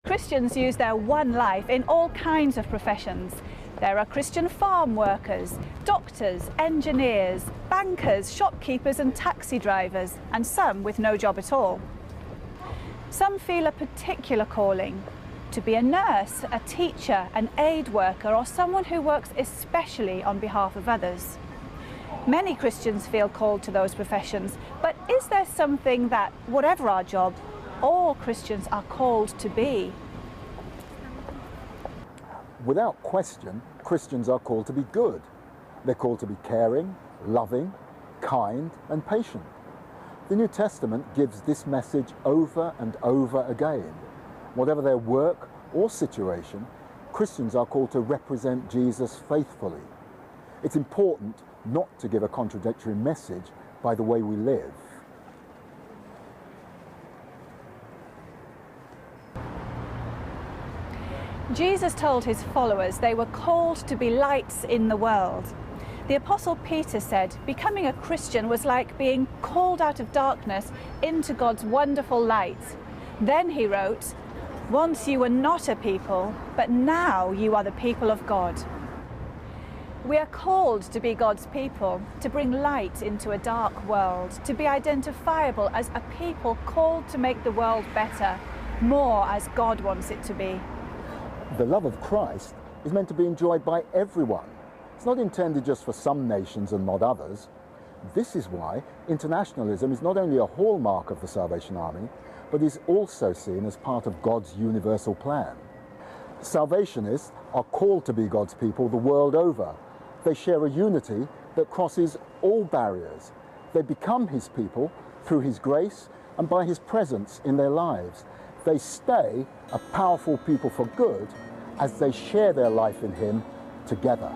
Christians use their one life in all kinds of professions. There are Christian farm workers, doctors, engineers, bankers, shopkeepers and taxi drivers, and some with no job at all. Some feel a particular calling to be a nurse, a teacher, an aid worker, or someone who works especially on behalf of others. Many Christians feel called to those professions, but is there something that, whatever our job, all Christians are called to be? Without question, Christians are called to be good. They're called to be caring, loving, kind, and patient. The New Testament gives this message over and over again. Whatever their work or situation, Christians are called to represent Jesus faithfully. It's important not to give a contradictory message by the way we live. Jesus told his followers they were called to be lights in the world. The Apostle Peter said becoming a Christian was like being called out of darkness into God's wonderful light. Then he wrote, "Once you were not a people, but now you are the people of God." We are called to be God's people, to bring light into a dark world, to be identifiable as a people called to make the world better, more as God wants it to be. The love of Christ is meant to be enjoyed by everyone. It's not intended just for some nations and not others. This is why internationalism is not only a hallmark of the Salvation Army, but is also seen as part of God's universal plan. Salvationists are called to be God's people the world over. They share a unity that crosses all barriers. They become his people through his grace and by his presence in their lives. They stay a powerful people for good as they share their life in him together.